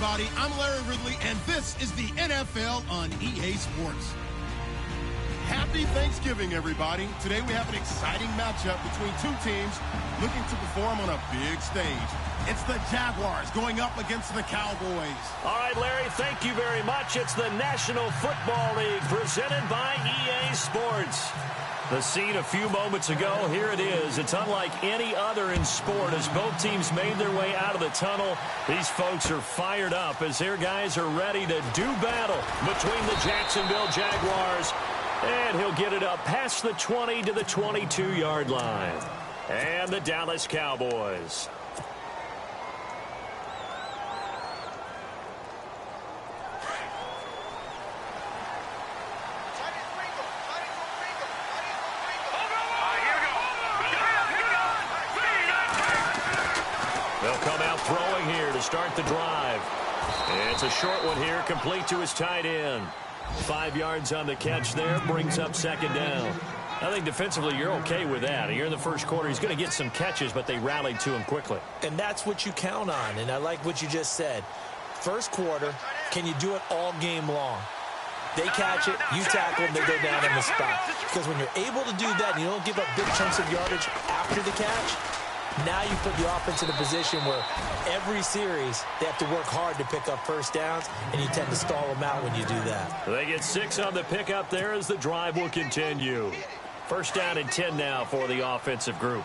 everybody. I'm Larry Ridley, and this is the NFL on EA Sports. Happy Thanksgiving, everybody. Today we have an exciting matchup between two teams looking to perform on a big stage. It's the Jaguars going up against the Cowboys. All right, Larry, thank you very much. It's the National Football League presented by EA Sports. The scene a few moments ago, here it is. It's unlike any other in sport as both teams made their way out of the tunnel. These folks are fired up as their guys are ready to do battle between the Jacksonville Jaguars. And he'll get it up past the 20 to the 22-yard line. And the Dallas Cowboys. They'll come out throwing here to start the drive. It's a short one here, complete to his tight end. 5 yards on the catch there, brings up second down. I think defensively you're okay with that. Here in the first quarter, he's going to get some catches, but they rallied to him quickly. And that's what you count on, and I like what you just said. First quarter, can you do it all game long? They catch it, you tackle them, they go down on the spot. Because when you're able to do that and you don't give up big chunks of yardage after the catch, now you put the offense in a position where every series they have to work hard to pick up first downs, and you tend to stall them out when you do that. They get 6 on the pickup there as the drive will continue. First down and 10 now for the offensive group.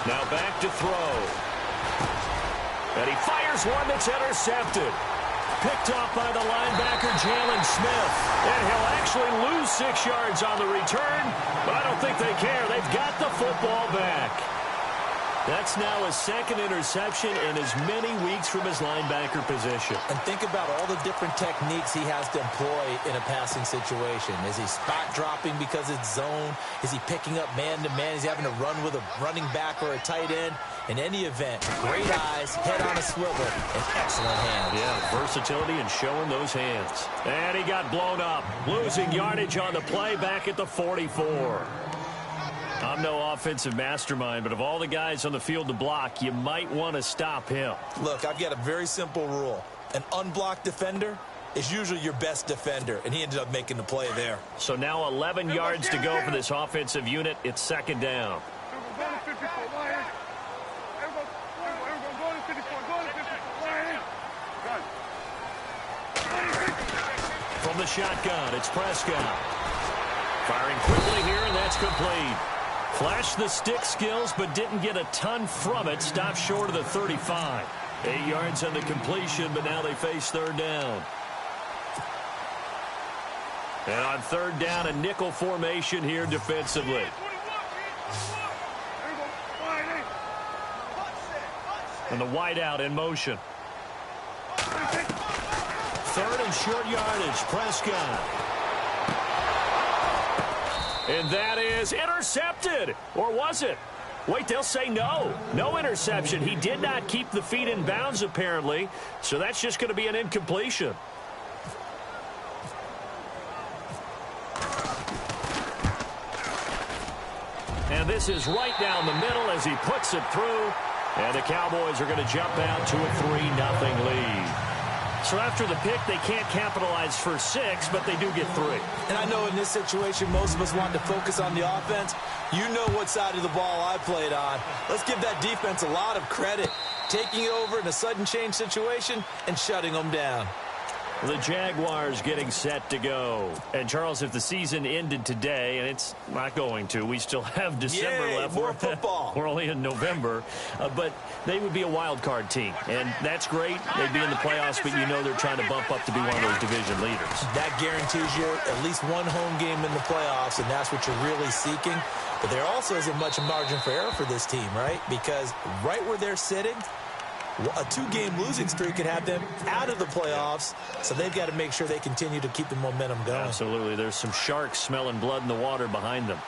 Now back to throw. And he fires one that's intercepted. Picked off by the linebacker, Jalen Smith. And he'll actually lose 6 yards on the return, but I don't think they care. They've got the football back. That's now his second interception in as many weeks from his linebacker position. And think about all the different techniques he has to employ in a passing situation. Is he spot dropping because it's zone? Is he picking up man-to-man? Is he having to run with a running back or a tight end? In any event, great eyes, head on a swivel, and excellent hands. Yeah, versatility and showing those hands. And he got blown up, losing yardage on the play back at the 44. I'm no offensive mastermind, but of all the guys on the field to block, you might want to stop him. Look, I've got a very simple rule. An unblocked defender is usually your best defender, and he ended up making the play there. So now 11 yards to go for this offensive unit. It's second down. From the shotgun, it's Prescott. Firing quickly here, and that's complete. Flashed the stick skills, but didn't get a ton from it. Stopped short of the 35. 8 yards on the completion, but now they face third down. And on third down, a nickel formation here defensively. And the wideout in motion. Third and short yardage, Prescott. And that is intercepted. Or was it? Wait, they'll say no. No interception. He did not keep the feet in bounds, apparently. So that's just going to be an incompletion. And this is right down the middle as he puts it through. And the Cowboys are going to jump out to a 3-0 lead. So after the pick, they can't capitalize for 6, but they do get 3. And I know in this situation, most of us want to focus on the offense. You know what side of the ball I played on. Let's give that defense a lot of credit. Taking it over in a sudden change situation and shutting them down. The Jaguars getting set to go. And, Charles, if the season ended today, and it's not going to, we still have December left. More football. We're only in November. But they would be a wild card team. And that's great. They'd be in the playoffs, but you know they're trying to bump up to be one of those division leaders. That guarantees you at least one home game in the playoffs, and that's what you're really seeking. But there also isn't much margin for error for this team, right? Because right where they're sitting, a 2-game losing streak could have them out of the playoffs, so they've got to make sure they continue to keep the momentum going. Absolutely. There's some sharks smelling blood in the water behind them.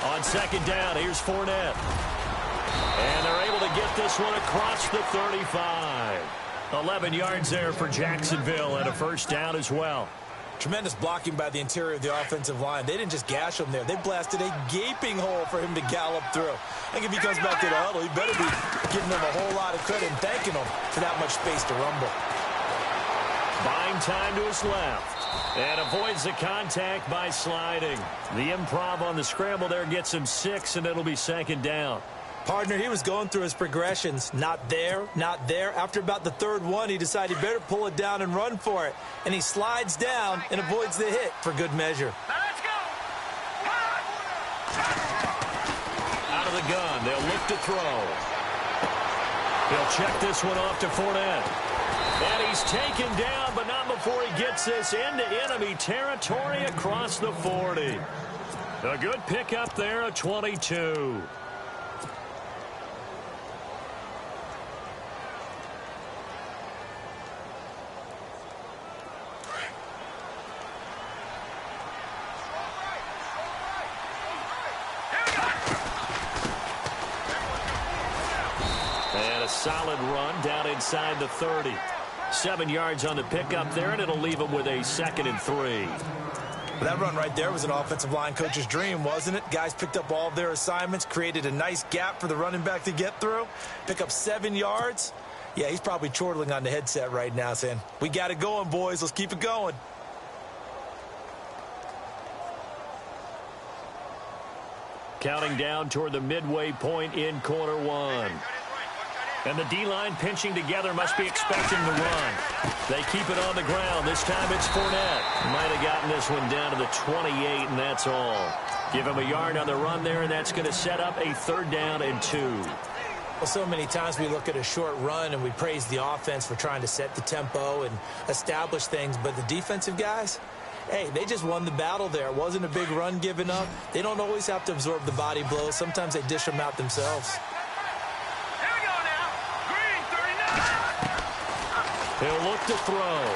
On second down, here's Fournette. And they're able to get this one across the 35. 11 yards there for Jacksonville and a first down as well. Tremendous blocking by the interior of the offensive line. They didn't just gash him there. They blasted a gaping hole for him to gallop through. I think if he comes back to the huddle, he better be giving them a whole lot of credit and thanking them for that much space to rumble. Buying time to his left. And avoids the contact by sliding. The improv on the scramble there gets him 6, and it'll be second down. Partner, he was going through his progressions. Not there, not there. After about the third one, he decided he better pull it down and run for it. And he slides down and avoids the hit for good measure. Let's go. Out of the gun, they'll look to throw. He'll check this one off to Fournette. And he's taken down, but not before he gets this into enemy territory across the 40. A good pickup there at 22. And a solid run down inside the 30. 7 yards on the pickup there, and it'll leave him with a 2nd and 3. Well, that run right there was an offensive line coach's dream, wasn't it? Guys picked up all of their assignments, created a nice gap for the running back to get through, pick up 7 yards. Yeah, he's probably chortling on the headset right now saying, we got it going, boys. Let's keep it going. Counting down toward the midway point in quarter one. And the D-line pinching together, must be expecting the run. They keep it on the ground. This time it's Fournette. Might have gotten this one down to the 28, and that's all. Give him a yard on the run there, and that's going to set up a 3rd down and 2. Well, so many times we look at a short run and we praise the offense for trying to set the tempo and establish things, but the defensive guys, hey, they just won the battle there. It wasn't a big run given up. They don't always have to absorb the body blows. Sometimes they dish them out themselves. He'll look to throw.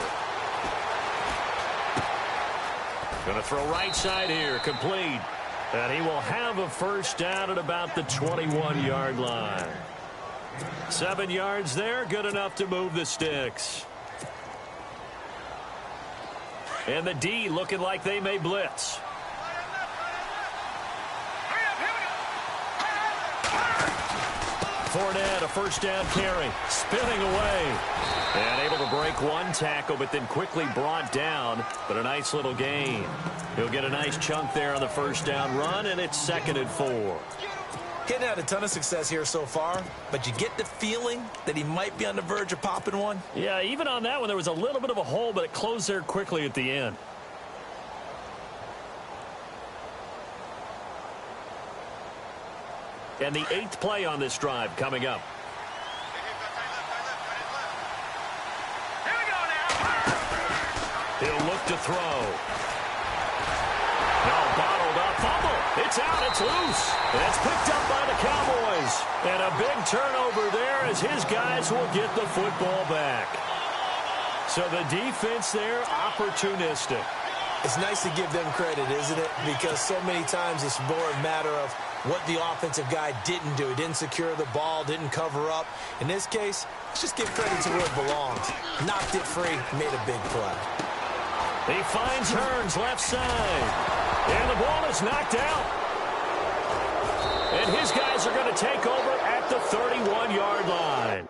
Going to throw right side here, complete. And he will have a 1st down at about the 21-yard line. 7 yards there, good enough to move the sticks. And the D looking like they may blitz. Fournette, a 1st down carry, spinning away. And able to break one tackle, but then quickly brought down. But a nice little gain. He'll get a nice chunk there on the 1st down run, and it's 2nd and 4. Getting had a ton of success here so far, but you get the feeling that he might be on the verge of popping one. Yeah, even on that one, there was a little bit of a hole, but it closed there quickly at the end. And the 8th play on this drive coming up. He'll look to throw. No, bottled up, fumble. It's out, it's loose. It's picked up by the Cowboys. And a big turnover there as his guys will get the football back. So the defense there, opportunistic. It's nice to give them credit, isn't it? Because so many times it's more a matter of what the offensive guy didn't do. He didn't secure the ball, didn't cover up. In this case, let's just give credit to where it belongs. Knocked it free, made a big play. He finds Hearns left side. And the ball is knocked out. And his guys are going to take over at the 31-yard line.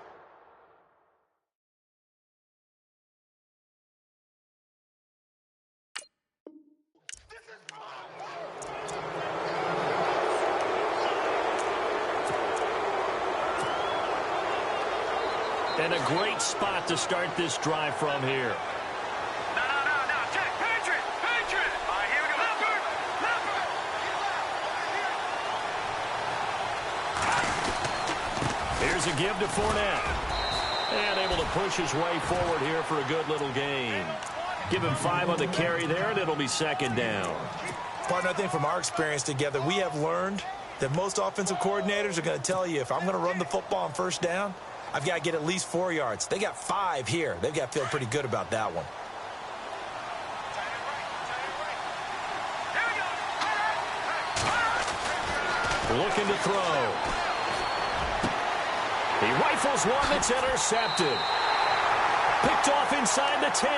And a great spot to start this drive from here. Here's a give to Fournette. And able to push his way forward here for a good little gain. Give him 5 on the carry there, and it'll be 2nd down. Partner, I think from our experience together, we have learned that most offensive coordinators are going to tell you, if I'm going to run the football on 1st down, I've got to get at least 4 yards. They got 5 here. They've got to feel pretty good about that one. Looking to throw. He rifles one that's intercepted. Picked off inside the 10.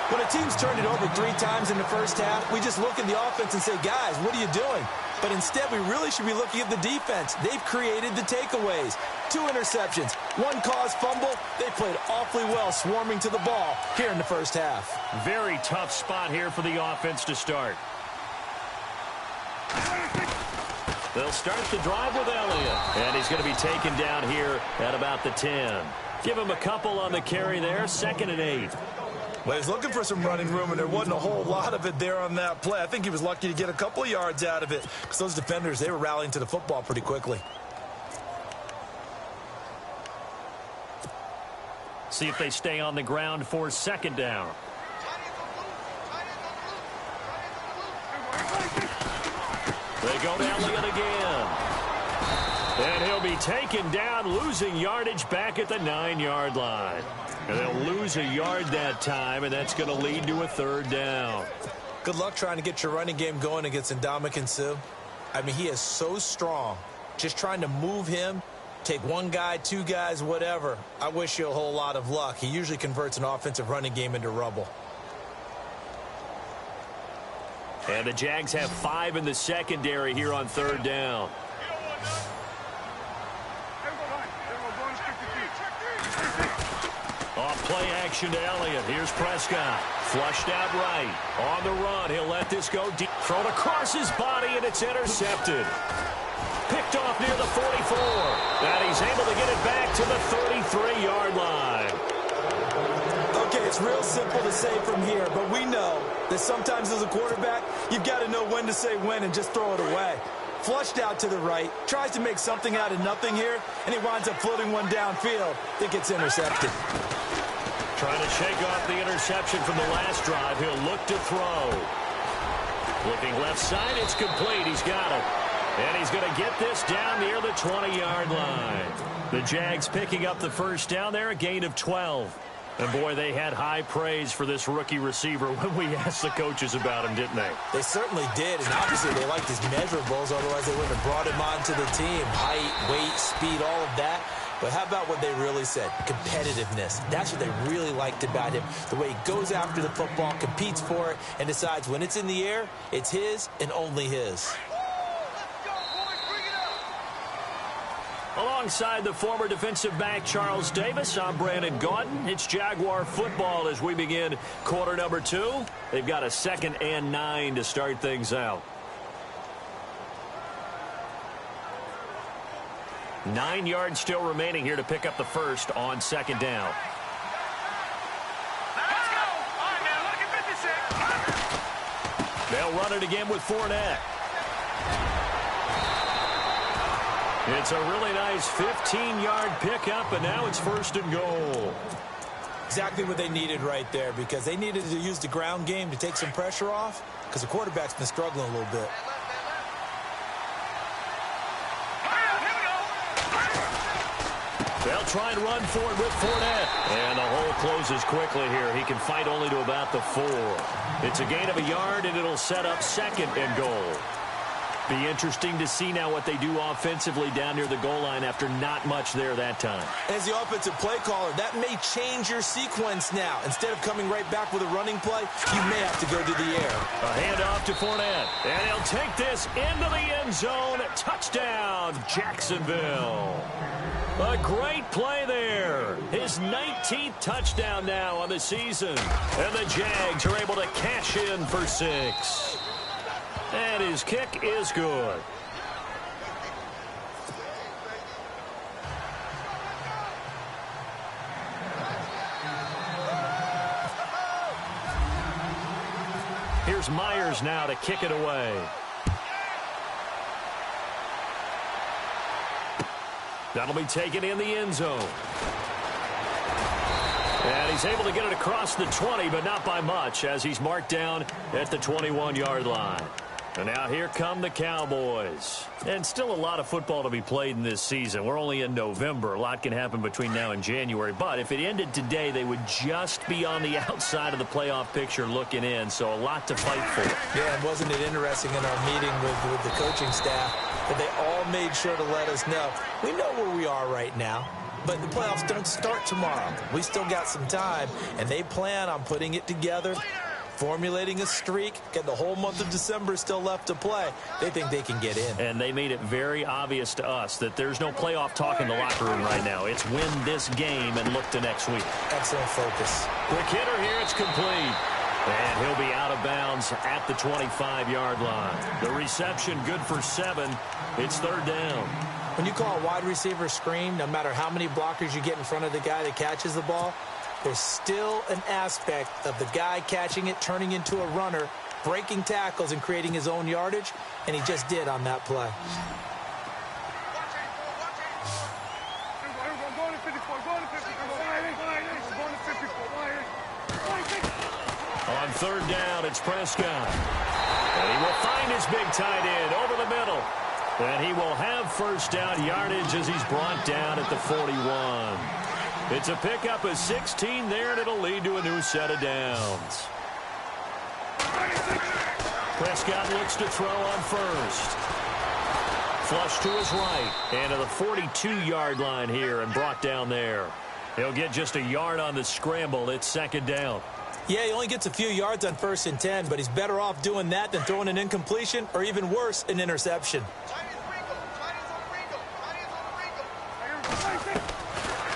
When a team's turned it over 3 times in the first half, we just look at the offense and say, guys, what are you doing? But instead, we really should be looking at the defense. They've created the takeaways. 2 interceptions, 1 caused fumble. They played awfully well swarming to the ball here in the first half. Very tough spot here for the offense to start. They'll start the drive with Elliott. And he's going to be taken down here at about the 10. Give him a couple on the carry there. 2nd and 8. Well, he's looking for some running room, and there wasn't a whole lot of it there on that play. I think he was lucky to get a couple of yards out of it because those defenders, they were rallying to the football pretty quickly. See if they stay on the ground for 2nd down. They go to Elliott again. And he'll be taken down, losing yardage back at the 9-yard line. And they'll lose a yard that time, and that's going to lead to a 3rd down. Good luck trying to get your running game going against Ndamukong Suh. I mean, he is so strong. Just trying to move him, take 1 guy, 2 guys, whatever. I wish you a whole lot of luck. He usually converts an offensive running game into rubble. And the Jags have 5 in the secondary here on 3rd down. Off play action to Elliott. Here's Prescott. Flushed out right. On the run. He'll let this go deep. Thrown across his body, and it's intercepted. Picked off near the 44. And he's able to get it back to the 33-yard line. Okay, it's real simple to say from here, but we know that sometimes as a quarterback, you've got to know when to say when and just throw it away. Flushed out to the right, tries to make something out of nothing here, and he winds up floating one downfield. I think it's intercepted. Trying to shake off the interception from the last drive. He'll look to throw. Looking left side, it's complete. He's got it. And he's going to get this down near the 20-yard line. The Jags picking up the 1st down there, a gain of 12. And, boy, they had high praise for this rookie receiver when we asked the coaches about him, didn't they? They certainly did, and obviously they liked his measurables, otherwise they wouldn't have brought him onto the team. Height, weight, speed, all of that. But how about what they really said? Competitiveness. That's what they really liked about him. The way he goes after the football, competes for it, and decides when it's in the air, it's his and only his. Alongside the former defensive back Charles Davis, I'm Brandon Gaudin. It's Jaguar football as we begin quarter number 2. They've got a 2nd and 9 to start things out. 9 yards still remaining here to pick up the 1st on 2nd down. Let's go. All right, now, look at 56. They'll run it again with Fournette. It's a really nice 15-yard pickup, and now it's 1st and goal. Exactly what they needed right there, because they needed to use the ground game to take some pressure off, because the quarterback's been struggling a little bit. They'll try and run for it with Fournette. And the hole closes quickly here. He can fight only to about the 4. It's a gain of a yard, and it'll set up 2nd and goal. Be interesting to see now what they do offensively down near the goal line after not much there that time. As the offensive play caller, that may change your sequence now. Instead of coming right back with a running play, you may have to go to the air. A handoff to Fournette. And he'll take this into the end zone. Touchdown, Jacksonville. A great play there. His 19th touchdown now on the season. And the Jags are able to cash in for 6. And his kick is good. Here's Myers now to kick it away. That'll be taken in the end zone. And he's able to get it across the 20, but not by much, as he's marked down at the 21-yard line. And now here come the Cowboys. And still a lot of football to be played in this season. We're only in November. A lot can happen between now and January. But if it ended today, they would just be on the outside of the playoff picture looking in. So a lot to fight for. Yeah, and wasn't it interesting in our meeting with the coaching staff that they all made sure to let us know. We know where we are right now. but the playoffs don't start tomorrow. We still got some time, and they plan on putting it together, formulating a streak, get the whole month of December still left to play. They think they can get in. And they made it very obvious to us that there's no playoff talk in the locker room right now. It's win this game and look to next week. Excellent focus. Quick hitter here. It's complete. And he'll be out of bounds at the 25-yard line. The reception good for 7. It's third down. When you call a wide receiver screen, no matter how many blockers you get in front of the guy that catches the ball, there's still an aspect of the guy catching it, turning into a runner, breaking tackles and creating his own yardage, and he just did on that play. On third down, it's Prescott. And he will find his big tight end over the middle. And he will have first down yardage as he's brought down at the 41. It's a pickup of 16 there, and it'll lead to a new set of downs. Prescott looks to throw on first. Flush to his right, and to the 42-yard line here and brought down there. He'll get just a yard on the scramble. It's second down. Yeah, he only gets a few yards on 1st and 10, but he's better off doing that than throwing an incompletion or even worse, an interception.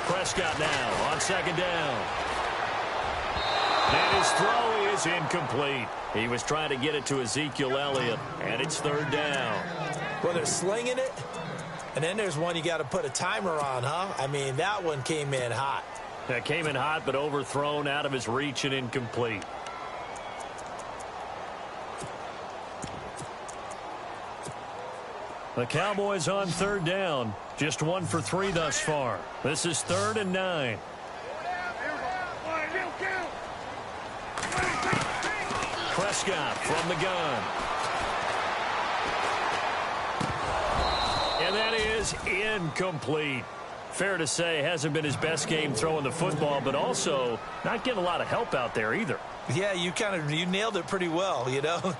Prescott now on second down. And his throw is incomplete. He was trying to get it to Ezekiel Elliott, and it's third down. Well, they're slinging it, and then there's one you got to put a timer on, huh? I mean, that one came in hot. That came in hot, but overthrown, out of his reach and incomplete. The Cowboys on third down. Just 1 for 3 thus far. This is 3rd and 9. Prescott from the gun. And that is incomplete. Fair to say, hasn't been his best game throwing the football, but also not getting a lot of help out there either. Yeah, you nailed it pretty well, you know.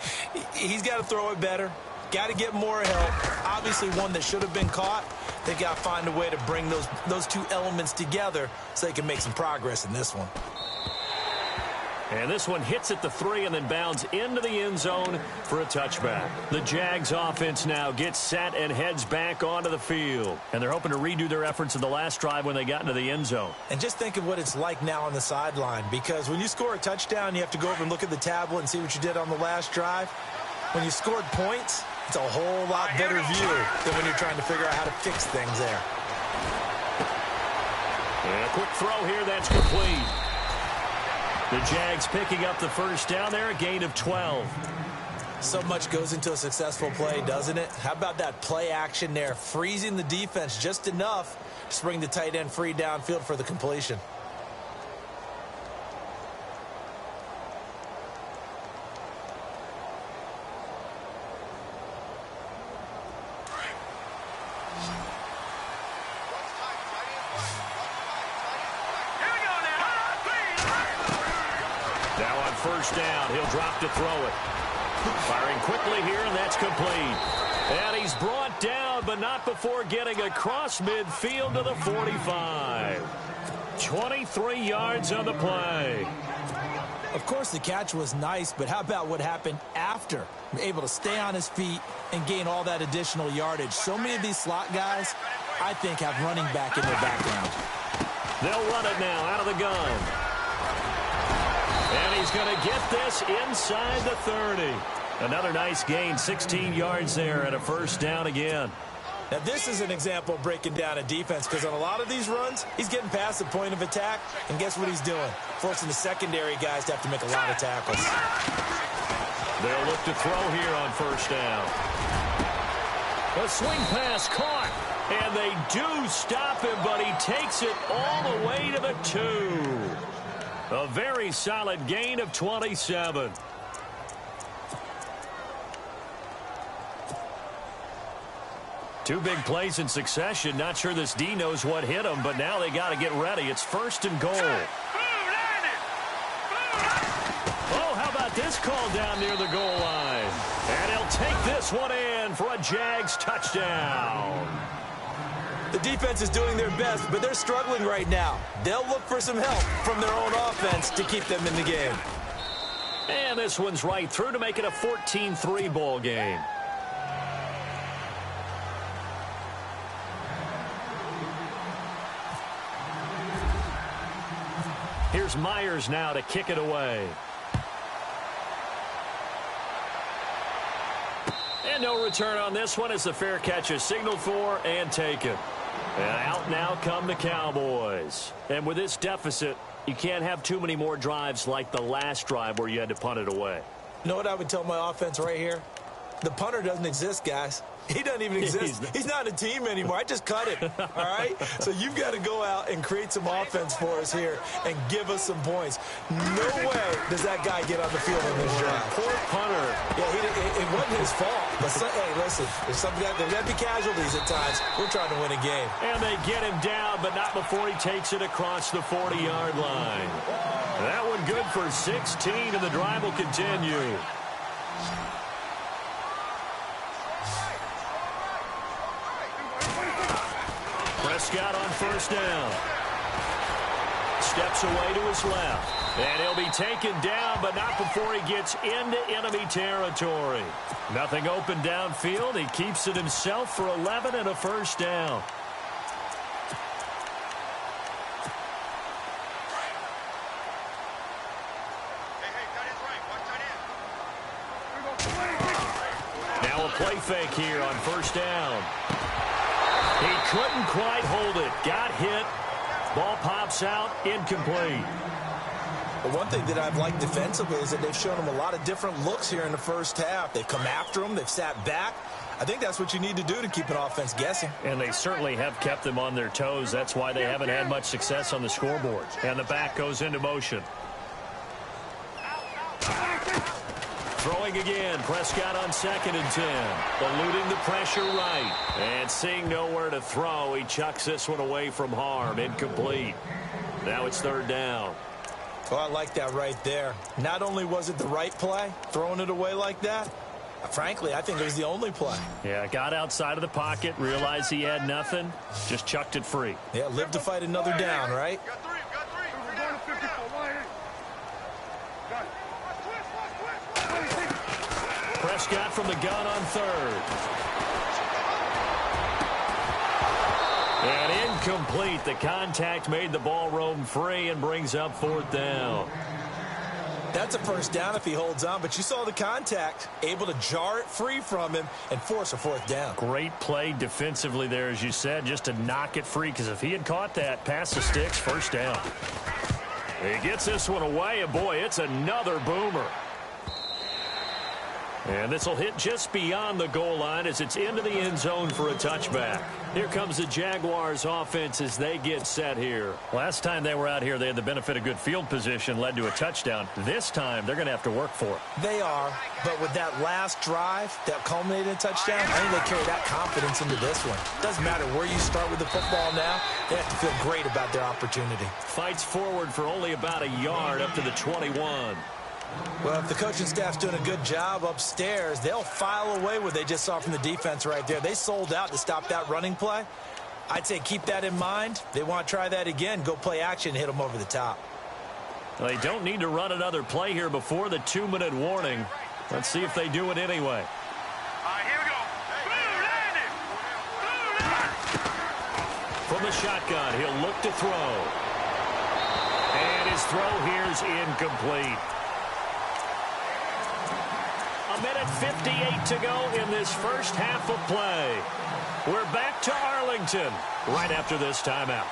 He's got to throw it better. Got to get more help. Obviously one that should have been caught. They got to find a way to bring those two elements together so they can make some progress in this one. And this one hits at the 3 and then bounds into the end zone for a touchback. The Jags offense now gets set and heads back onto the field. And they're hoping to redo their efforts in the last drive when they got into the end zone. And just think of what it's like now on the sideline, because when you score a touchdown, you have to go over and look at the tablet and see what you did on the last drive. When you scored points, it's a whole lot better view than when you're trying to figure out how to fix things there. And a quick throw here, that's complete. The Jags picking up the first down there, a gain of 12. So much goes into a successful play, doesn't it? How about that play action there, freezing the defense just enough to bring the tight end free downfield for the completion. First down, he'll drop to throw it. Firing quickly here, and that's complete. And he's brought down, but not before getting across midfield to the 45. 23 yards on the play. Of course, the catch was nice, but how about what happened after? Able to stay on his feet and gain all that additional yardage. So many of these slot guys, I think, have running back in their background. They'll run it now out of the gun. And he's going to get this inside the 30. Another nice gain, 16 yards there, and a first down again. Now, this is an example of breaking down a defense, because on a lot of these runs, he's getting past the point of attack, and guess what he's doing? Forcing the secondary guys to have to make a lot of tackles. They'll look to throw here on first down. A swing pass caught, and they do stop him, but he takes it all the way to the 2. A very solid gain of 27. Two big plays in succession. Not sure this D knows what hit him, but now they got to get ready. It's first and goal. Oh, how about this call down near the goal line? And he'll take this one in for a Jags touchdown. The defense is doing their best, but they're struggling right now. They'll look for some help from their own offense to keep them in the game. And this one's right through to make it a 14-3 ball game. Here's Myers now to kick it away. And no return on this one as the fair catch is signaled for and taken. And out now come the Cowboys. And with this deficit, you can't have too many more drives like the last drive where you had to punt it away. You know what I would tell my offense right here? The punter doesn't exist, guys. He doesn't even exist. He's not a team anymore. I just cut him, all right? So you've got to go out and create some offense for us here and give us some points. No way does that guy get on the field in this drive. Poor punter. Yeah, it wasn't his fault. But, hey, listen, there's got to be casualties at times. We're trying to win a game. And they get him down, but not before he takes it across the 40-yard line. That one good for 16, and the drive will continue. Prescott on first down. Steps away to his left. And he'll be taken down, but not before he gets into enemy territory. Nothing open downfield. He keeps it himself for 11 and a first down. Now a play fake here on first down. He couldn't quite hold it. Got hit. Ball pops out. Incomplete. But one thing that I've liked defensively is that they've shown him a lot of different looks here in the first half. They've come after him. They've sat back. I think that's what you need to do to keep an offense guessing. And they certainly have kept them on their toes. That's why they haven't had much success on the scoreboard. And the back goes into motion. Throwing again. Prescott on 2nd and 10. Eluding the pressure right. And seeing nowhere to throw, he chucks this one away from harm. Incomplete. Now it's 3rd down. Oh, I like that right there. Not only was it the right play, throwing it away like that, frankly, I think it was the only play. Yeah, got outside of the pocket, realized he had nothing, just chucked it free. Yeah, live to fight another down, right? Got three. We're going to 54. Prescott from the gun on 3rd. And incomplete. The contact made the ball roam free and brings up 4th down. That's a first down if he holds on, but you saw the contact, able to jar it free from him and force a 4th down. Great play defensively there, as you said, just to knock it free, because if he had caught that, pass the sticks, 1st down. He gets this one away, and boy, it's another boomer. And this will hit just beyond the goal line as it's into the end zone for a touchback. Here comes the Jaguars offense as they get set here. Last time they were out here, they had the benefit of good field position, led to a touchdown. This time, they're going to have to work for it. They are, but with that last drive that culminated in a touchdown, I think they carry that confidence into this one. Doesn't matter where you start with the football now, they have to feel great about their opportunity. Fights forward for only about a yard up to the 21. Well, if the coaching staff's doing a good job upstairs, they'll file away what they just saw from the defense right there. They sold out to stop that running play. I'd say keep that in mind. They want to try that again. Go play action, hit them over the top. Well, they don't need to run another play here before the 2-minute warning. Let's see if they do it anyway. All right, here we go. From the shotgun, he'll look to throw. And his throw here's incomplete. A minute 58 to go in this first half of play. We're back to Arlington right after this timeout.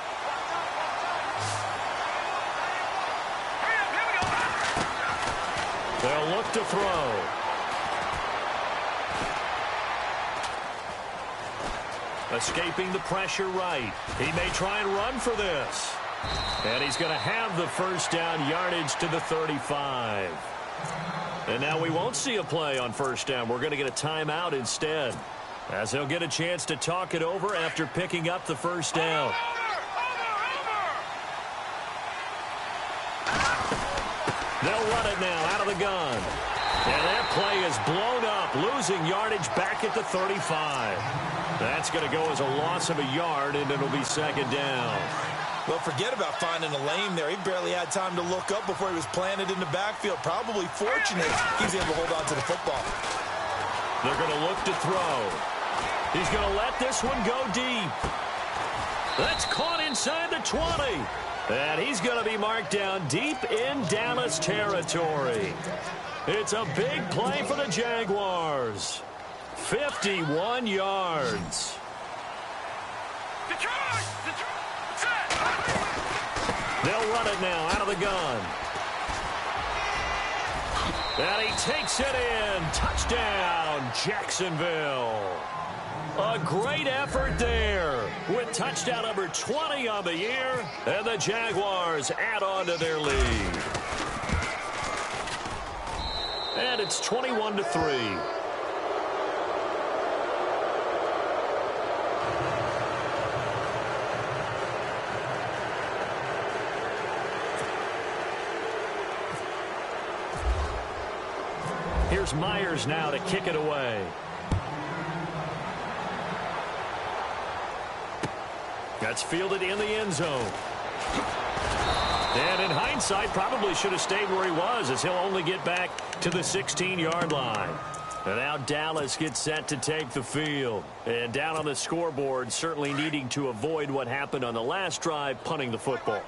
They'll look to throw. Escaping the pressure right. He may try and run for this. And he's going to have the first down, yardage to the 35. And now we won't see a play on first down. We're going to get a timeout instead, as he'll get a chance to talk it over after picking up the first down. They'll run it now out of the gun. And that play is blown up, losing yardage back at the 35. That's going to go as a loss of a yard, and it'll be second down. Well, forget about finding a lane there. He barely had time to look up before he was planted in the backfield. Probably fortunate he's able to hold on to the football. They're going to look to throw. He's going to let this one go deep. That's caught inside the 20. And he's going to be marked down deep in Dallas territory. It's a big play for the Jaguars. 51 yards. They'll run it now out of the gun. And he takes it in. Touchdown, Jacksonville. A great effort there with touchdown number 20 on the year. And the Jaguars add on to their lead. And it's 21-3. Here's Myers now to kick it away. That's fielded in the end zone. And in hindsight, probably should have stayed where he was, as he'll only get back to the 16-yard line. And now Dallas gets set to take the field. And down on the scoreboard, certainly needing to avoid what happened on the last drive, punting the football.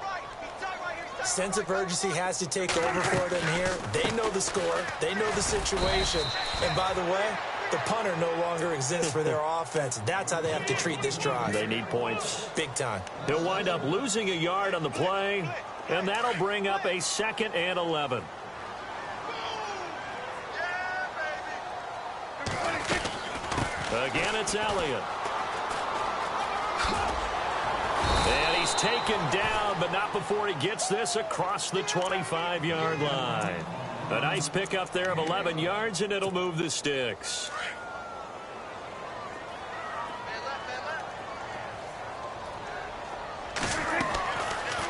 Sense of urgency has to take over for them here. They know the score. They know the situation. And by the way, the punter no longer exists for their offense. That's how they have to treat this drive. They need points. Big time. He'll wind up losing a yard on the play, and that'll bring up a 2nd and 11. Again, it's Elliott. And he's taken down, but not before he gets this across the 25-yard line. A nice pickup there of 11 yards, and it'll move the sticks.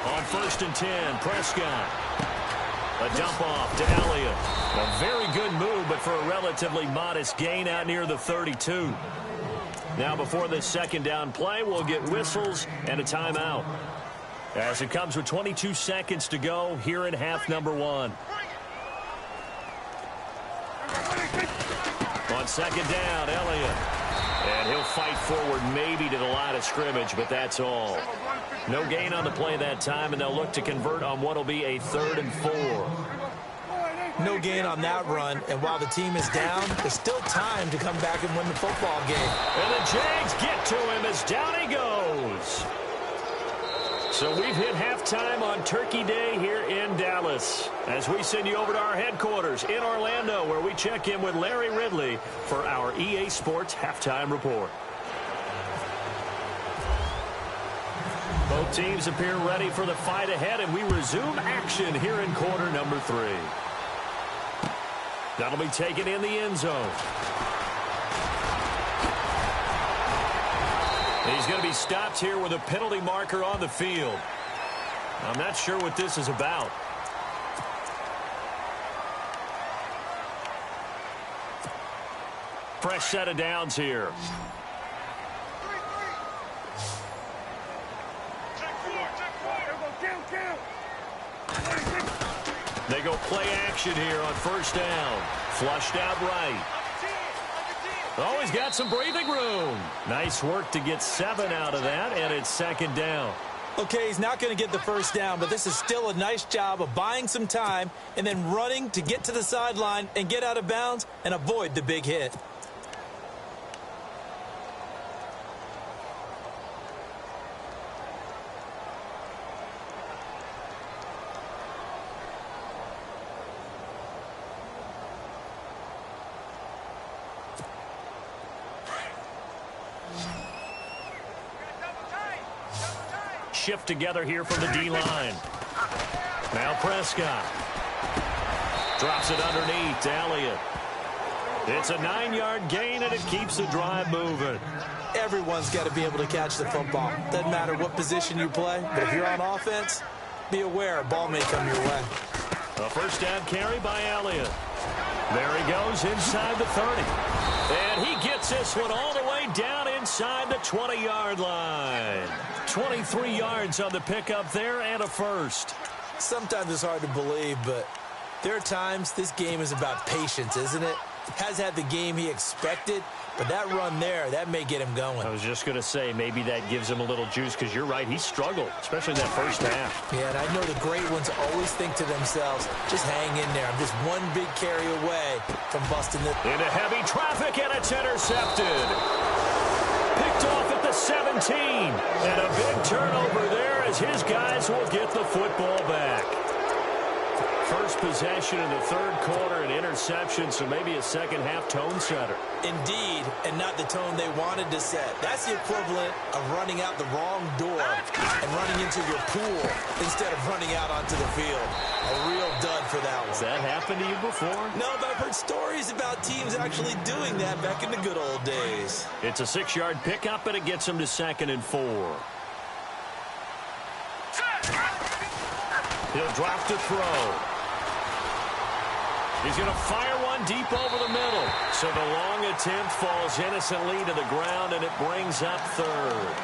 On 1st and 10, Prescott. A dump off to Elliott. A very good move, but for a relatively modest gain out near the 32. Now before this second down play, we'll get whistles and a timeout, as it comes with 22 seconds to go here in half number 1. On 2nd down, Elliott. And he'll fight forward maybe to the line of scrimmage, but that's all. No gain on the play that time, and they'll look to convert on what will be a 3rd and 4. No gain on that run, and while the team is down, there's still time to come back and win the football game. And the Jags get to him as down he goes. So we've hit halftime on Turkey Day here in Dallas, as we send you over to our headquarters in Orlando, where we check in with Larry Ridley for our EA Sports Halftime Report. Both teams appear ready for the fight ahead, and we resume action here in quarter number 3. That'll be taken in the end zone. He's going to be stopped here with a penalty marker on the field. I'm not sure what this is about. Fresh set of downs here. They go play action here on 1st down. Flushed out right. Oh, he's got some breathing room. Nice work to get 7 out of that, and it's 2nd down. Okay, he's not going to get the 1st down, but this is still a nice job of buying some time and then running to get to the sideline and get out of bounds and avoid the big hit. Shift together here from the D-line. Now Prescott. Drops it underneath to Elliott. It's a 9-yard gain, and it keeps the drive moving. Everyone's got to be able to catch the football. Doesn't matter what position you play, but if you're on offense, be aware a ball may come your way. A 1st down carry by Elliott. There he goes inside the 30. And he gets this one all the way down inside inside the 20-yard line. 23 yards on the pickup there and a first. Sometimes it's hard to believe, but there are times this game is about patience, isn't it? Has had the game he expected, but that run there, that may get him going. I was just going to say, maybe that gives him a little juice, because you're right, he struggled, especially in that first half. Yeah, and I know the great ones always think to themselves, just hang in there. I'm just one big carry away from busting it. Into heavy traffic, and it's intercepted. Picked off at the 17. And a big turnover there as his guys will get the football back. First possession in the third quarter, an interception, so maybe a second-half tone setter. Indeed, and not the tone they wanted to set. That's the equivalent of running out the wrong door and running into your pool instead of running out onto the field. A real dud for that one. Has that happened to you before? No, but I've heard stories about teams actually doing that back in the good old days. It's a 6-yard pickup, and it gets him to 2nd and 4. He'll drop to throw. He's going to fire one deep over the middle. So the long attempt falls innocently to the ground, and it brings up third.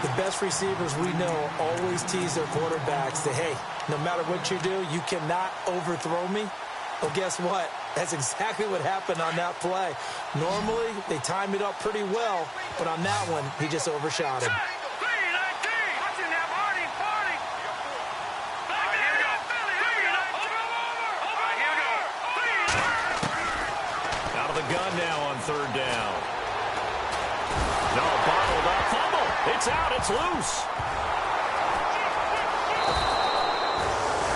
The best receivers we know always tease their quarterbacks that, hey, no matter what you do, you cannot overthrow me. Well, guess what? That's exactly what happened on that play. Normally, they time it up pretty well, but on that one, he just overshot him. Gun now on third down. No, bottled up. Fumble. It's out. It's loose.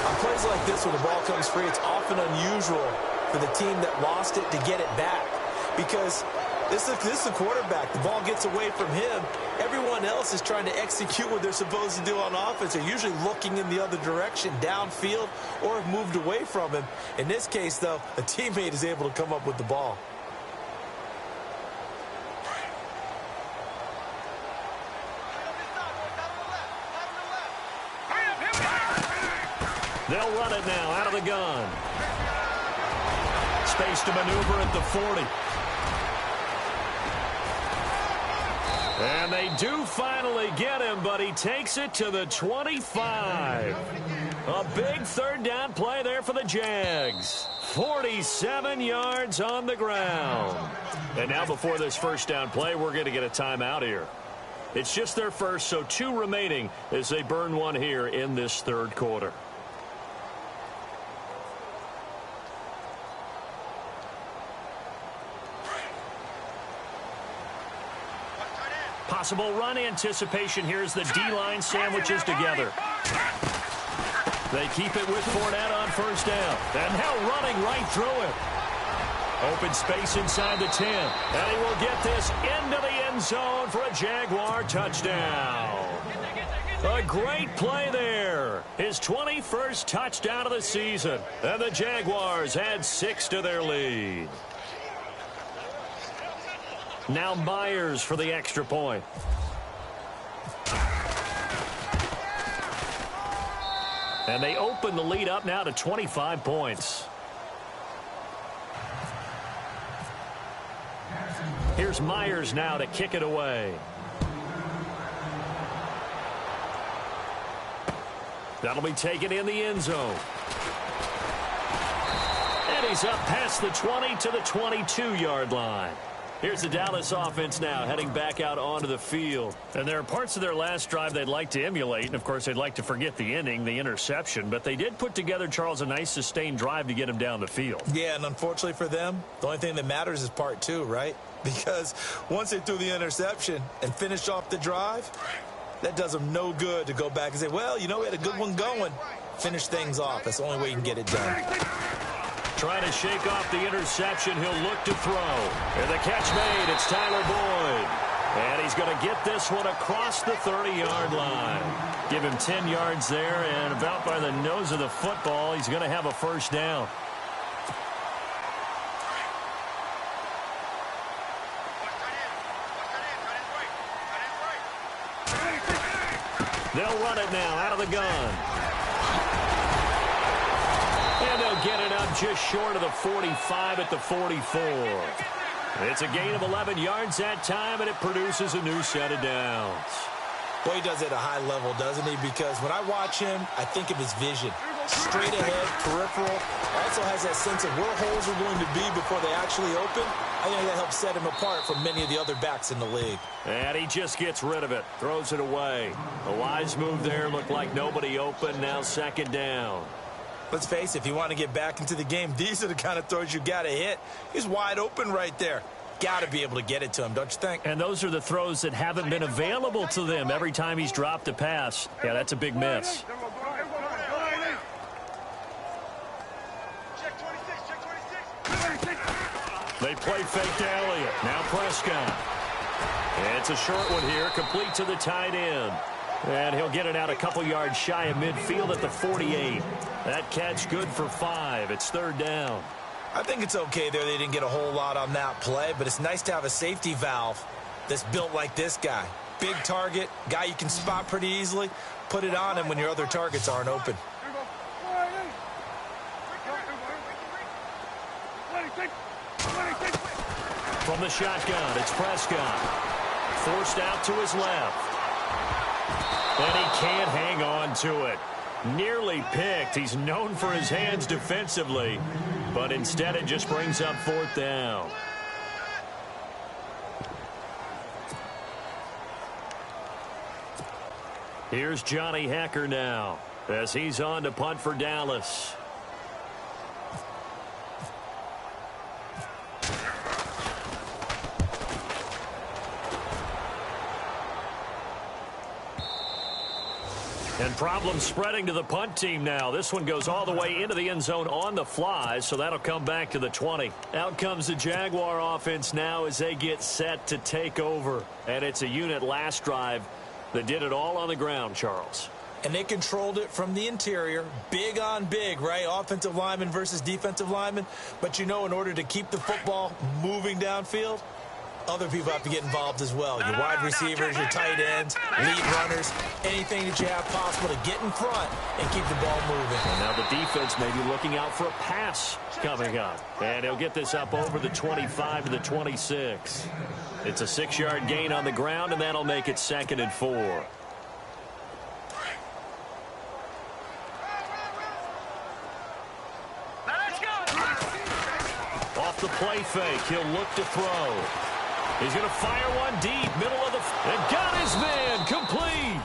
On plays like this where the ball comes free, it's often unusual for the team that lost it to get it back. Because this is the quarterback. The ball gets away from him. Everyone else is trying to execute what they're supposed to do on offense. They're usually looking in the other direction, downfield, or have moved away from him. In this case, though, a teammate is able to come up with the ball. They'll run it now out of the gun. Space to maneuver at the 40. And they do finally get him, but he takes it to the 25. A big third down play there for the Jags. 47 yards on the ground. And now before this first down play, we're going to get a timeout here. It's just their first, so 2 remaining as they burn one here in this third quarter. Possible run anticipation. Here's the D-line sandwiches together. They keep it with Fournette on first down. And now running right through it. Open space inside the 10. And he will get this into the end zone for a Jaguar touchdown. A great play there. His 21st touchdown of the season. And the Jaguars add 6 to their lead. Now Myers for the extra point. And they open the lead up now to 25 points. Here's Myers now to kick it away. That'll be taken in the end zone. And he's up past the 20 to the 22-yard line. Here's the Dallas offense now heading back out onto the field. And there are parts of their last drive they'd like to emulate. And, of course, they'd like to forget the inning, the interception. But they did put together, Charles, a nice sustained drive to get him down the field. Yeah, and unfortunately for them, the only thing that matters is part 2, right? Because once they threw the interception and finished off the drive, that does them no good to go back and say, well, you know, we had a good one going. Finish things off. That's the only way you can get it done. Trying to shake off the interception. He'll look to throw. And the catch made. It's Tyler Boyd. And he's going to get this one across the 30-yard line. Give him 10 yards there, and about by the nose of the football, he's going to have a first down. They'll run it now out of the gun. And they'll get it up just short of the 45 at the 44. It's a gain of 11 yards that time, and it produces a new set of downs. Well, he does it at a high level, doesn't he? Because when I watch him, I think of his vision. Straight ahead, peripheral. Also has that sense of where holes are going to be before they actually open. I think that helps set him apart from many of the other backs in the league. And he just gets rid of it. Throws it away. A wise move there. Looked like nobody open. Now second down. Let's face it, if you want to get back into the game, these are the kind of throws you got to hit. He's wide open right there. Got to be able to get it to him, don't you think? And those are the throws that haven't been available to them every time he's dropped a pass. Yeah, that's a big miss. They play fake to Elliott. Now Prescott. It's a short one here, complete to the tight end. And he'll get it out a couple yards shy of midfield at the 48. That catch good for 5. It's third down. I think it's okay there. They didn't get a whole lot on that play, but it's nice to have a safety valve that's built like this guy. Big target, guy you can spot pretty easily. Put it on him when your other targets aren't open. From the shotgun, it's Prescott. Forced out to his left. And he can't hang on to it. Nearly picked. He's known for his hands defensively, but instead it just brings up fourth down. Here's Johnny Hekker now as he's on to punt for Dallas. And problems spreading to the punt team now. This one goes all the way into the end zone on the fly, so that'll come back to the 20. Out comes the Jaguar offense now as they get set to take over. And it's a unit last drive that did it all on the ground, Charles. And they controlled it from the interior. Big on big, right? Offensive lineman versus defensive lineman. But, you know, in order to keep the football moving downfield, other people have to get involved as well. Your wide receivers, your tight ends, lead runners, anything that you have possible to get in front and keep the ball moving. And now the defense may be looking out for a pass coming up. And he'll get this up over the 25 to the 26. It's a 6-yard gain on the ground, and that'll make it 2nd and 4. Off the play fake, he'll look to throw. He's going to fire one deep, middle of the... And got his man, complete.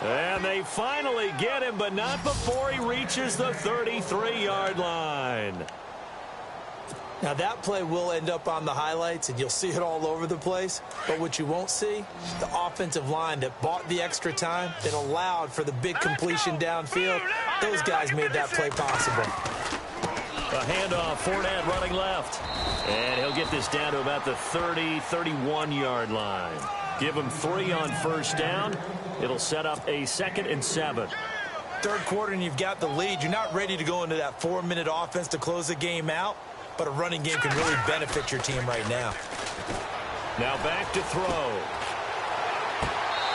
And they finally get him, but not before he reaches the 33-yard line. Now, that play will end up on the highlights, and you'll see it all over the place. But what you won't see, the offensive line that bought the extra time, that allowed for the big completion downfield, those guys made that play possible. A handoff, Fournette running left. And he'll get this down to about the 31-yard line. Give him 3 on first down. It'll set up a 2nd and 7. Third quarter and you've got the lead. You're not ready to go into that 4-minute offense to close the game out, but a running game can really benefit your team right now. Now back to throw.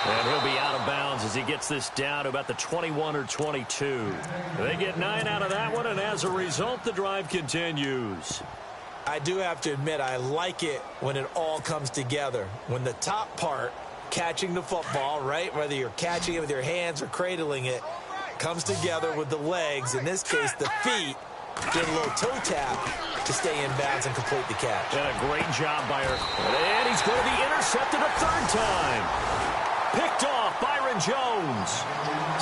And he'll be out of bounds as he gets this down to about the 21 or 22. They get 9 out of that one, and as a result, the drive continues. I do have to admit, I like it when it all comes together. When the top part, catching the football, right, whether you're catching it with your hands or cradling it, comes together with the legs, in this case the feet, get a little toe tap to stay in bounds and complete the catch. And a great job by her. And he's going to be intercepted a 3rd time. Picked off Byron Jones.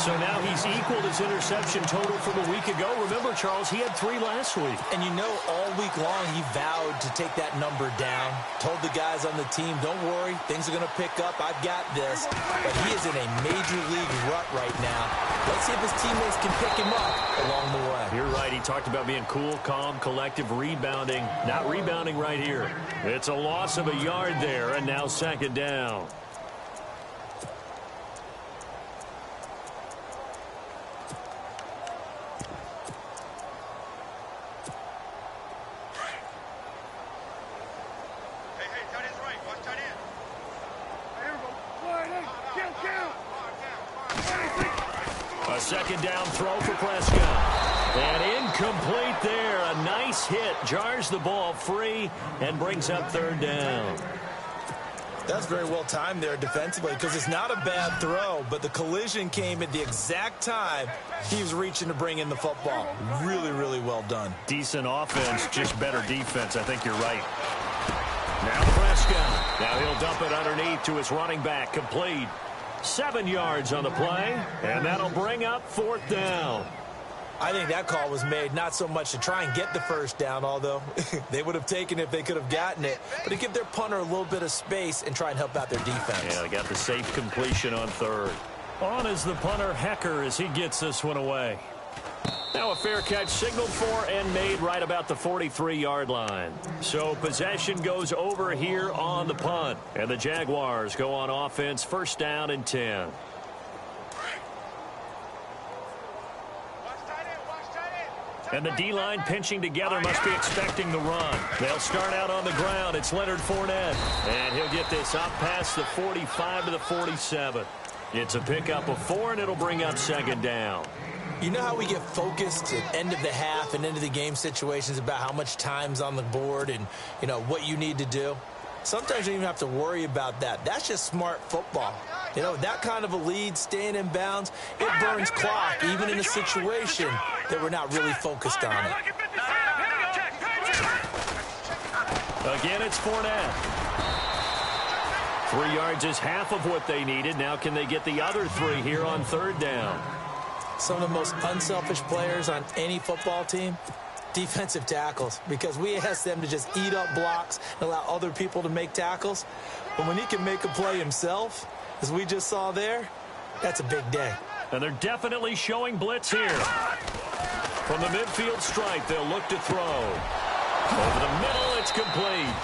So now he's equaled his interception total from a week ago. Remember, Charles, he had 3 last week. And you know, all week long he vowed to take that number down. Told the guys on the team, don't worry, things are going to pick up. I've got this. But he is in a major league rut right now. Let's see if his teammates can pick him up along the way. You're right. He talked about being cool, calm, collective, rebounding. Not rebounding right here. It's a loss of a yard there, and now 2nd down. A 2nd down throw for Prescott. And incomplete there. A nice hit. Jars the ball free and brings up third down. That's very well timed there defensively because it's not a bad throw, but the collision came at the exact time he was reaching to bring in the football. Really, really well done. Decent offense, just better defense. I think you're right. Now Prescott. Now he'll dump it underneath to his running back. Complete. 7 yards on the play, and that'll bring up fourth down. I think that call was made not so much to try and get the first down, although they would have taken it if they could have gotten it, but to give their punter a little bit of space and try and help out their defense. Yeah, they got the safe completion on third. On is the punter, Hecker, as he gets this one away. Now a fair catch signaled for and made right about the 43-yard line. So possession goes over here on the punt, and the Jaguars go on offense, first down and 10. And the D-line pinching together must be expecting the run. They'll start out on the ground. It's Leonard Fournette. And he'll get this up past the 45 to the 47. It's a pickup of 4, and it'll bring up second down. You know how we get focused at end of the half and end of the game situations about how much time's on the board and, you know, what you need to do? Sometimes you don't even have to worry about that. That's just smart football. You know, that kind of a lead, staying in bounds, it burns clock, even in a situation that we're not really focused on it. Again, it's Fournette. 3 yards is half of what they needed. Now can they get the other 3 here on third down? Some of the most unselfish players on any football team, defensive tackles, because we ask them to just eat up blocks and allow other people to make tackles. But when he can make a play himself, as we just saw there, that's a big day. And they're definitely showing blitz here. From the midfield stripe, they'll look to throw. Over the middle, it's complete.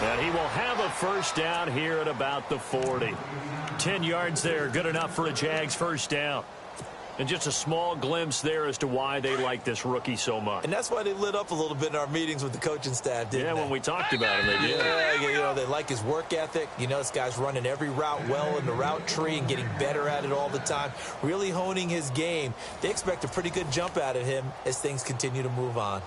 And he will have a first down here at about the 40. 10 yards there, good enough for a Jags first down. And just a small glimpse there as to why they like this rookie so much. And that's why they lit up a little bit in our meetings with the coaching staff, didn't they? Yeah, when we talked about him, they did. Yeah, you know, they like his work ethic. You know, this guy's running every route well in the route tree and getting better at it all the time, really honing his game. They expect a pretty good jump out of him as things continue to move on.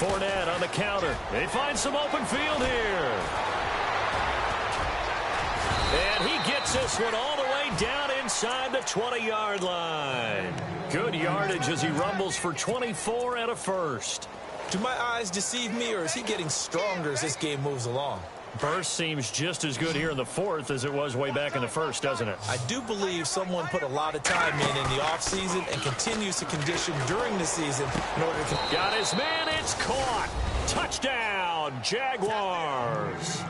Fournette on the counter. They find some open field here. And he gets this one all the way down inside the 20-yard line. Good yardage as he rumbles for 24 and a first. Do my eyes deceive me, or is he getting stronger as this game moves along? Burst seems just as good here in the fourth as it was way back in the first, doesn't it? I do believe someone put a lot of time in the offseason and continues to condition during the season in order to... Got his man, it's caught. Touchdown, Jaguars.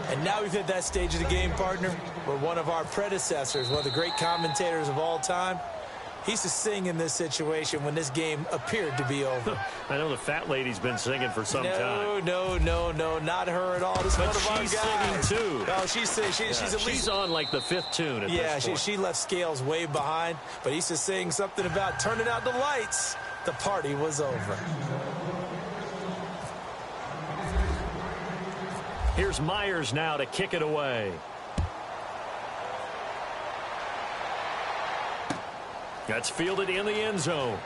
And now we've hit that stage of the game, partner, where one of our predecessors, one of the great commentators of all time, he used to sing in this situation when this game appeared to be over. I know the fat lady's been singing for some time. No, not her at all. This is one of our guys. She's singing too. Oh, she's at least... She's on like the 5th tune at this point. She left Scales way behind, but he used to sing something about turning out the lights. The party was over. Here's Myers now to kick it away. That's fielded in the end zone.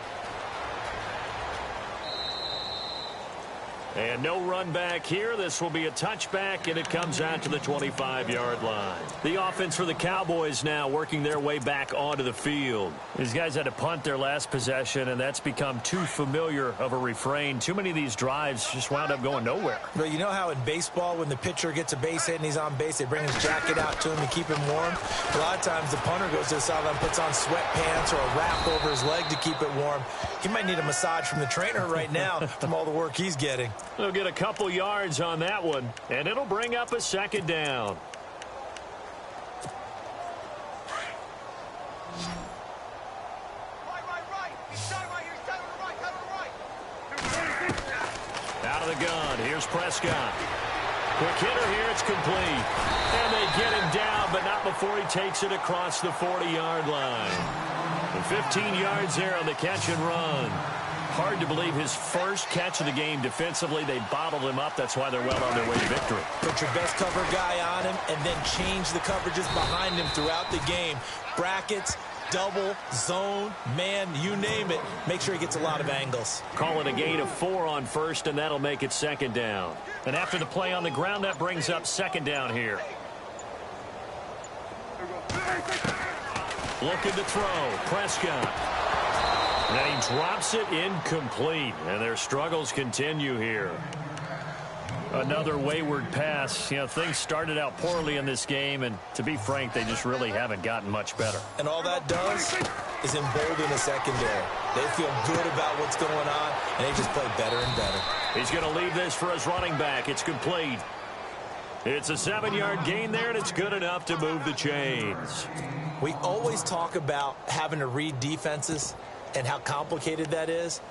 And no run back here. This will be a touchback, and it comes out to the 25-yard line. The offense for the Cowboys now working their way back onto the field. These guys had to punt their last possession, and that's become too familiar of a refrain. Too many of these drives just wound up going nowhere. But you know how in baseball, when the pitcher gets a base hit and he's on base, they bring his jacket out to him to keep him warm? A lot of times the punter goes to the sideline, puts on sweatpants or a wrap over his leg to keep it warm. He might need a massage from the trainer right now from all the work he's getting. They'll get a couple yards on that one, and it'll bring up a second down. Out of the gun, here's Prescott. Quick hitter here, it's complete. And they get him down, but not before he takes it across the 40-yard line. And 15 yards there on the catch and run. Hard to believe his first catch of the game defensively. They bottled him up. That's why they're well on their way to victory. Put your best cover guy on him and then change the coverages behind him throughout the game. Brackets, double, zone, man, you name it. Make sure he gets a lot of angles. Call it a gain of 4 on first, and that'll make it second down. And after the play on the ground, that brings up second down here. Looking to throw. Prescott. And he drops it incomplete. And their struggles continue here. Another wayward pass. You know, things started out poorly in this game, and to be frank, they just really haven't gotten much better. And all that does is embolden the secondary. They feel good about what's going on, and they just play better and better. He's going to leave this for his running back. It's complete. It's a 7-yard gain there, and it's good enough to move the chains. We always talk about having to read defenses and how complicated that is.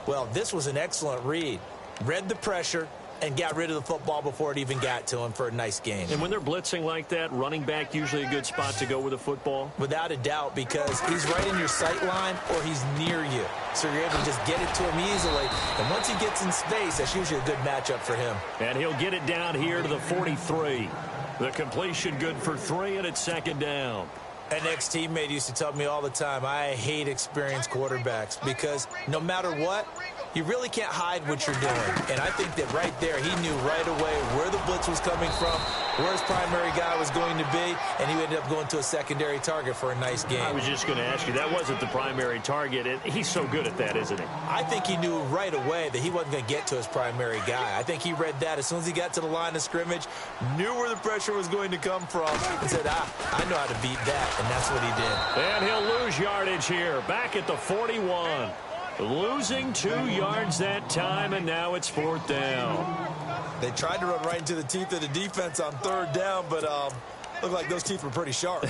Well, this was an excellent read. Read the pressure and got rid of the football before it even got to him for a nice gain. And when they're blitzing like that, running back usually a good spot to go with the football? Without a doubt, because he's right in your sight line or he's near you. So you're able to just get it to him easily. And once he gets in space, that's usually a good matchup for him. And he'll get it down here to the 43. The completion good for 3, and it's second down. An ex-teammate used to tell me all the time, I hate experienced quarterbacks because no matter what, you really can't hide what you're doing. And I think that right there, he knew right away where the blitz was coming from, where his primary guy was going to be, and he ended up going to a secondary target for a nice game. I was just going to ask you, that wasn't the primary target. He's so good at that, isn't he? I think he knew right away that he wasn't going to get to his primary guy. I think he read that as soon as he got to the line of scrimmage, knew where the pressure was going to come from, and said, I know how to beat that, and that's what he did. And he'll lose yardage here, back at the 41. Losing 2 yards that time, and now it's 4th down. They tried to run right into the teeth of the defense on 3rd down, but looked like those teeth were pretty sharp.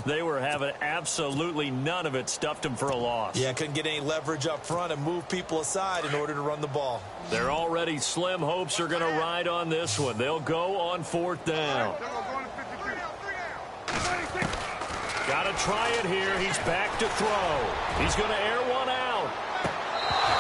They were having absolutely none of it. Stuffed them for a loss. Yeah, couldn't get any leverage up front and move people aside in order to run the ball. Their already slim hopes are going to ride on this one. They'll go on 4th down. Got to try it here. He's back to throw. He's going to air one out.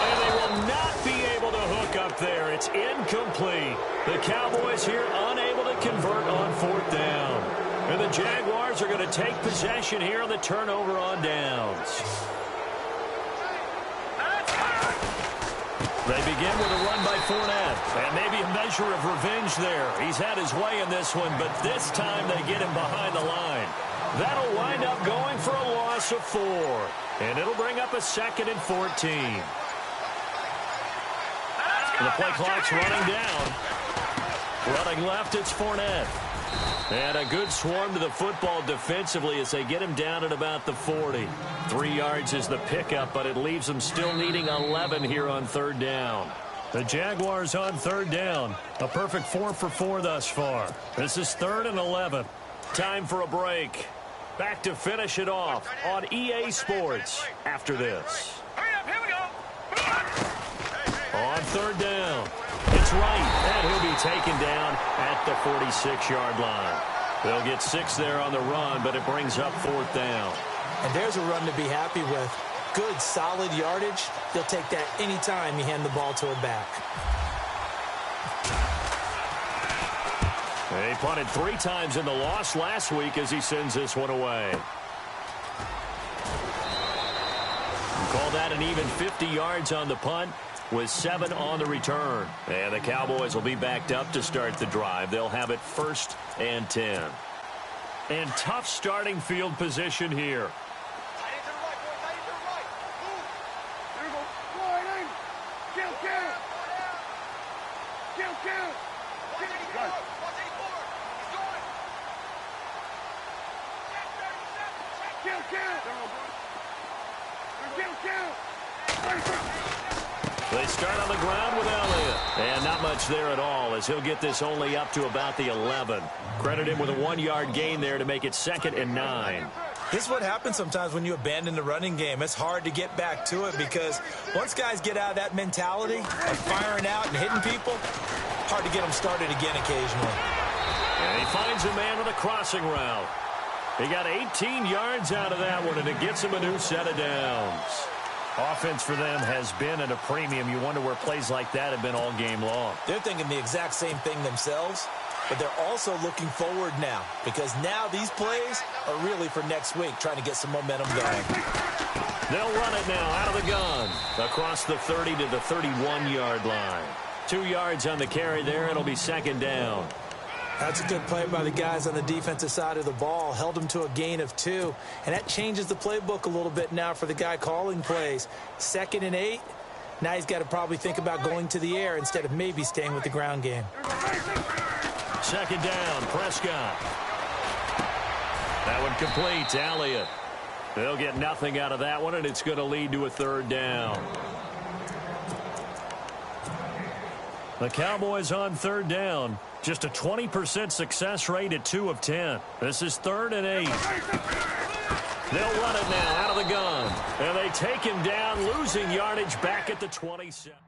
And they will not be able to hook up there. It's incomplete. The Cowboys here unable to convert on 4th down. And the Jaguars are going to take possession here on the turnover on downs. They begin with a run by Fournette. And maybe a measure of revenge there. He's had his way in this one, but this time they get him behind the line. That'll wind up going for a loss of 4. And it'll bring up a 2nd and 14. The play clock's running down. Running left, it's Fournette. And a good swarm to the football defensively as they get him down at about the 40. 3 yards is the pickup, but it leaves them still needing 11 here on 3rd down. The Jaguars on 3rd down. A perfect 4 for 4 thus far. This is 3rd and 11. Time for a break. Back to finish it off on EA Sports after this. On 3rd down, it's Wright, and he'll be taken down at the 46-yard line. They'll get 6 there on the run, but it brings up 4th down. And there's a run to be happy with. Good, solid yardage. They'll take that anytime you hand the ball to a back. They punted 3 times in the loss last week as he sends this one away. Call that an even 50 yards on the punt with 7 on the return. And the Cowboys will be backed up to start the drive. They'll have it 1st and 10. And tough starting field position here. They start on the ground with Elliott. And not much there at all as he'll get this only up to about the 11. Credit him with a 1-yard gain there to make it 2nd and 9. This is what happens sometimes when you abandon the running game. It's hard to get back to it because once guys get out of that mentality of firing out and hitting people, hard to get them started again occasionally. And he finds a man on the crossing route. He got 18 yards out of that one, and it gets him a new set of downs. Offense for them has been at a premium. You wonder where plays like that have been all game long. They're thinking the exact same thing themselves, but they're also looking forward now because now these plays are really for next week, trying to get some momentum going. They'll run it now out of the gun across the 30 to the 31-yard line. 2 yards on the carry there. It'll be second down. That's a good play by the guys on the defensive side of the ball. Held them to a gain of 2. And that changes the playbook a little bit now for the guy calling plays. 2nd and 8. Now he's got to probably think about going to the air instead of maybe staying with the ground game. Second down, Prescott. That one complete to Elliott. They'll get nothing out of that one, and it's going to lead to a third down. The Cowboys on third down. Just a 20% success rate at 2 of 10. This is 3rd and 8. They'll run it now out of the gun. And they take him down, losing yardage back at the 27.